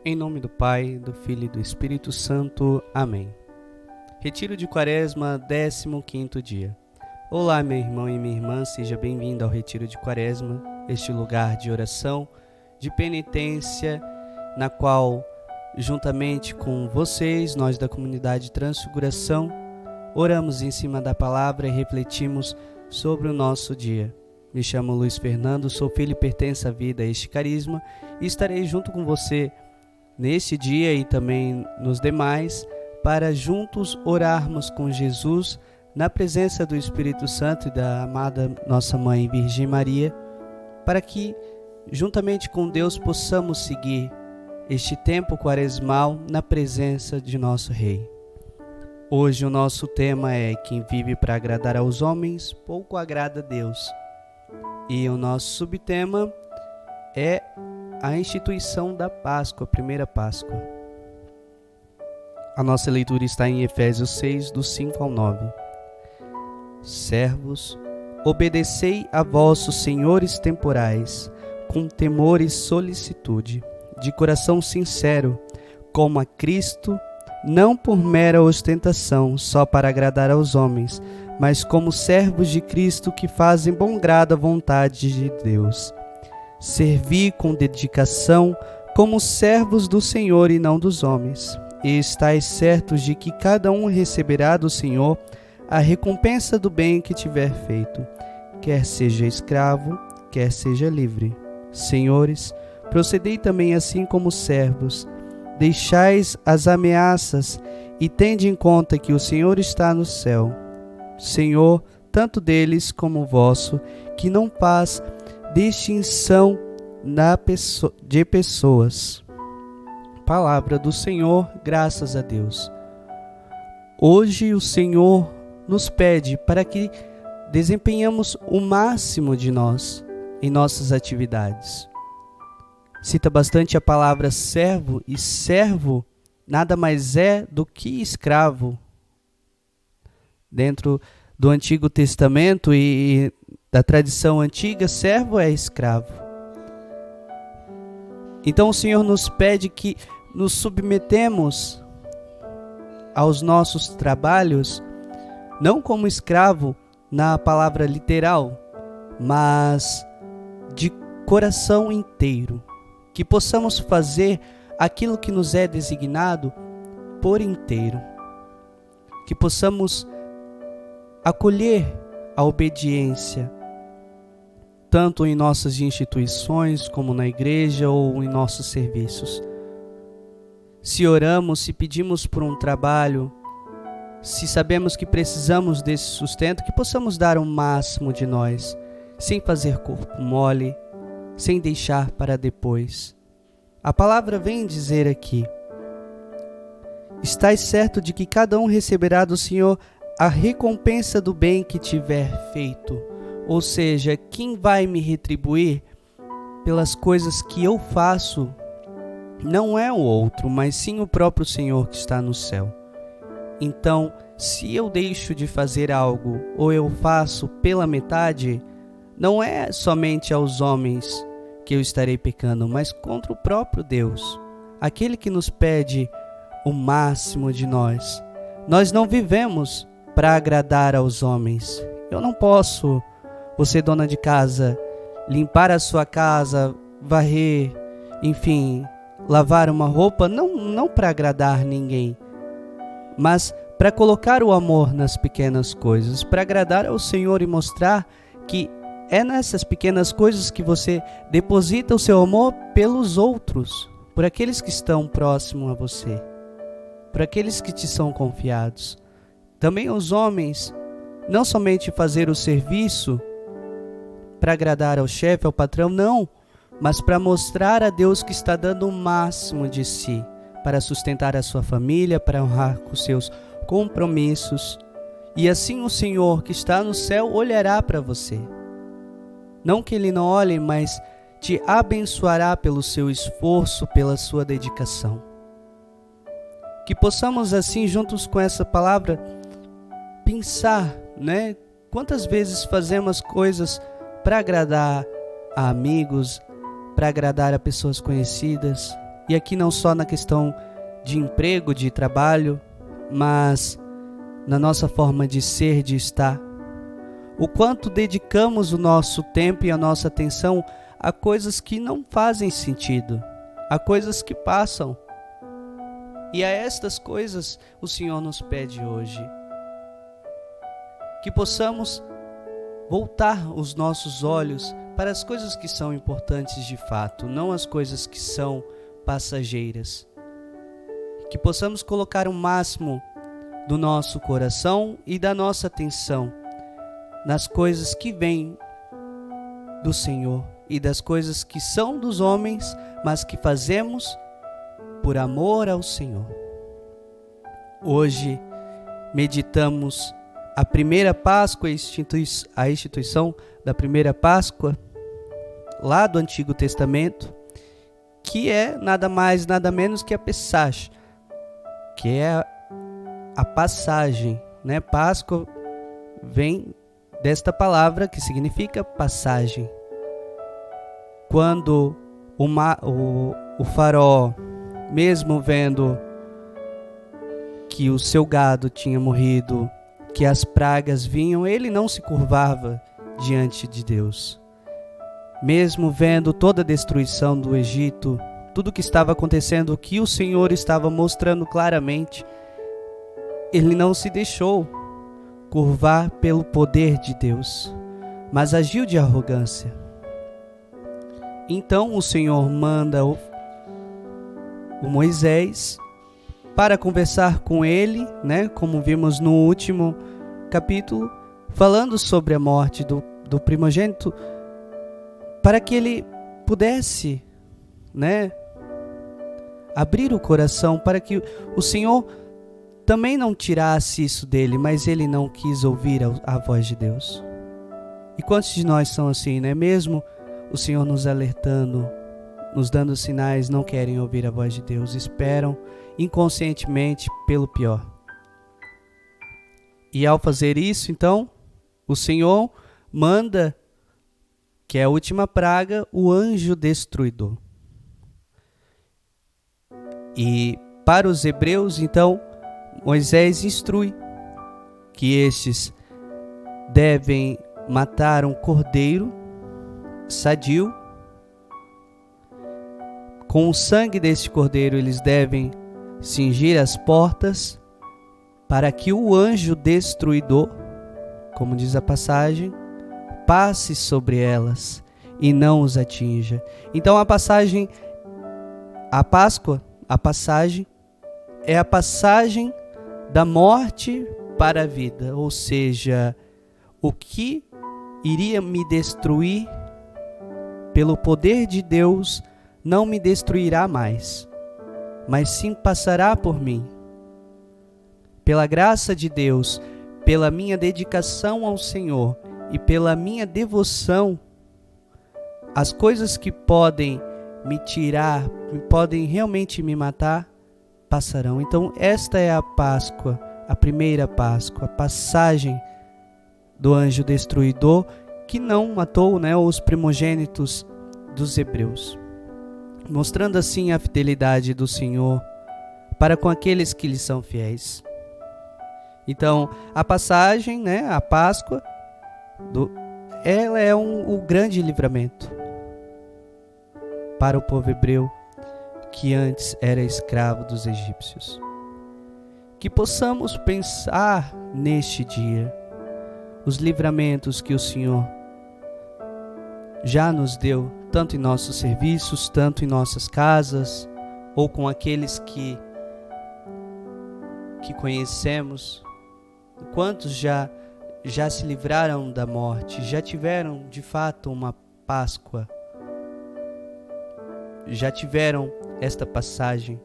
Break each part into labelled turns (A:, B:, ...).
A: Em nome do Pai, do Filho e do Espírito Santo. Amém. Retiro de Quaresma, 15º dia. Olá, meu irmão e minha irmã, seja bem-vindo ao Retiro de Quaresma, este lugar de oração, de penitência, na qual, juntamente com vocês, nós da comunidade Transfiguração, oramos em cima da palavra e refletimos sobre o nosso dia. Me chamo Luiz Fernando, sou filho e pertenço à vida a este carisma e estarei junto com você neste dia e também nos demais, para juntos orarmos com Jesus, na presença do Espírito Santo e da amada Nossa Mãe Virgem Maria, para que, juntamente com Deus, possamos seguir este tempo quaresmal na presença de nosso Rei. Hoje o nosso tema é: quem vive para agradar aos homens, pouco agrada a Deus. E o nosso subtema é a instituição da Páscoa, a primeira Páscoa. A nossa leitura está em Efésios 6, do 5 ao 9. Servos, obedecei a vossos senhores temporais, com temor e solicitude, de coração sincero, como a Cristo, não por mera ostentação, só para agradar aos homens, mas como servos de Cristo que fazem bom grado à vontade de Deus. Servi com dedicação como servos do Senhor e não dos homens, e estais certos de que cada um receberá do Senhor a recompensa do bem que tiver feito, quer seja escravo, quer seja livre. Senhores, procedei também assim como servos, deixais as ameaças e tende em conta que o Senhor está no céu. Senhor, tanto deles como vosso, que não faz distinção de pessoas. Palavra do Senhor, graças a Deus. Hoje o Senhor nos pede para que desempenhamos o máximo de nós em nossas atividades. Cita bastante a palavra servo, e servo nada mais é do que escravo. Dentro do Antigo Testamento e da tradição antiga, servo é escravo. Então o Senhor nos pede que nos submetemos aos nossos trabalhos, não como escravo na palavra literal, mas de coração inteiro. Que possamos fazer aquilo que nos é designado por inteiro. Que possamos acolher a obediência, tanto em nossas instituições, como na igreja ou em nossos serviços. Se oramos, se pedimos por um trabalho, se sabemos que precisamos desse sustento, que possamos dar o máximo de nós, sem fazer corpo mole, sem deixar para depois. A palavra vem dizer aqui: estais certo de que cada um receberá do Senhor a recompensa do bem que tiver feito. Ou seja, quem vai me retribuir pelas coisas que eu faço não é o outro, mas sim o próprio Senhor que está no céu. Então, se eu deixo de fazer algo ou eu faço pela metade, não é somente aos homens que eu estarei pecando, mas contra o próprio Deus, aquele que nos pede o máximo de nós. Nós não vivemos para agradar aos homens. Eu não posso, você dona de casa, limpar a sua casa, varrer, enfim, lavar uma roupa, não para agradar ninguém, mas para colocar o amor nas pequenas coisas, para agradar ao Senhor e mostrar que é nessas pequenas coisas que você deposita o seu amor pelos outros, por aqueles que estão próximos a você, por aqueles que te são confiados. Também os homens, não somente fazer o serviço para agradar ao chefe, ao patrão, não, mas para mostrar a Deus que está dando o máximo de si, para sustentar a sua família, para honrar com seus compromissos. E assim o Senhor que está no céu olhará para você. Não que Ele não olhe, mas te abençoará pelo seu esforço, pela sua dedicação. Que possamos assim, juntos com essa palavra, pensar, né? Quantas vezes fazemos coisas para agradar a amigos, para agradar a pessoas conhecidas, E aqui não só na questão de emprego, de trabalho, mas na nossa forma de ser, de estar. O quanto dedicamos o nosso tempo e a nossa atenção a coisas que não fazem sentido, a coisas que passam. E a estas coisas o Senhor nos pede hoje. Que possamos voltar os nossos olhos para as coisas que são importantes de fato, não as coisas que são passageiras. Que possamos colocar o máximo do nosso coração e da nossa atenção nas coisas que vêm do Senhor e das coisas que são dos homens, mas que fazemos por amor ao Senhor. Hoje meditamos a primeira Páscoa, a instituição da primeira Páscoa, lá do Antigo Testamento, que é nada mais, nada menos que a Pessach, que é a passagem, né? Páscoa vem desta palavra que significa passagem. Quando o faraó, mesmo vendo que o seu gado tinha morrido, que as pragas vinham, ele não se curvava diante de Deus. Mesmo vendo toda a destruição do Egito, tudo o que estava acontecendo, o que o Senhor estava mostrando claramente, ele não se deixou curvar pelo poder de Deus, mas agiu de arrogância. Então o Senhor manda o Moisés para conversar com ele, né, como vimos no último capítulo, falando sobre a morte do primogênito, para que ele pudesse, né, abrir o coração, para que o Senhor também não tirasse isso dele, mas ele não quis ouvir a voz de Deus. E quantos de nós são assim, né? Mesmo o Senhor nos alertando, nos dando sinais, não querem ouvir a voz de Deus, esperam inconscientemente pelo pior. E ao fazer isso, então, o Senhor manda, que é a última praga, o anjo destruidor. E para os hebreus, então, Moisés instrui que estes devem matar um cordeiro sadio. Com o sangue deste cordeiro eles devem cingir as portas para que o anjo destruidor, como diz a passagem, passe sobre elas e não os atinja. Então a passagem, a Páscoa, a passagem é a passagem da morte para a vida, ou seja, o que iria me destruir pelo poder de Deus não me destruirá mais, mas sim passará por mim. Pela graça de Deus, pela minha dedicação ao Senhor e pela minha devoção, as coisas que podem me tirar, podem realmente me matar, passarão. Então esta é a Páscoa, a primeira Páscoa, a passagem do anjo destruidor que não matou, né, os primogênitos dos hebreus, mostrando assim a fidelidade do Senhor para com aqueles que lhe são fiéis. Então a passagem, né, a Páscoa, ela é o grande livramento para o povo hebreu que antes era escravo dos egípcios. Que possamos pensar neste dia os livramentos que o Senhor já nos deu, tanto em nossos serviços, tanto em nossas casas, ou com aqueles que conhecemos. Quantos já se livraram da morte, já tiveram de fato uma Páscoa, já tiveram esta passagem.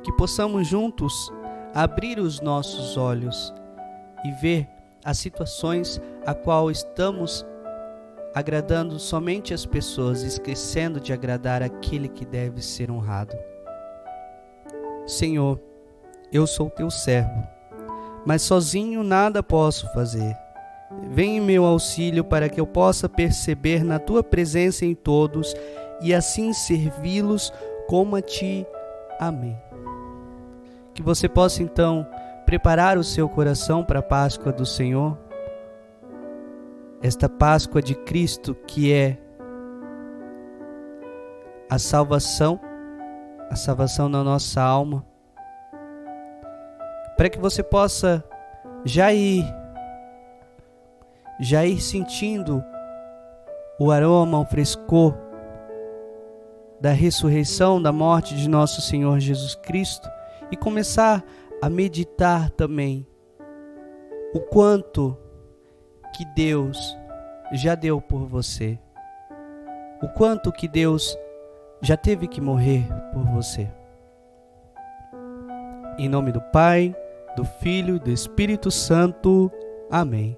A: Que possamos juntos abrir os nossos olhos e ver as situações a qual estamos agradando somente as pessoas, esquecendo de agradar aquele que deve ser honrado. Senhor, eu sou teu servo, mas sozinho nada posso fazer. Vem em meu auxílio para que eu possa perceber na tua presença em todos e assim servi-los como a Ti. Amém. Que você possa então preparar o seu coração para a Páscoa do Senhor, esta Páscoa de Cristo que é a salvação da nossa alma, para que você possa já ir sentindo o aroma, o frescor da ressurreição, da morte de nosso Senhor Jesus Cristo, e começar a meditar também o quanto que Deus já deu por você, o quanto que Deus já teve que morrer por você. Em nome do Pai, do Filho e do Espírito Santo. Amém.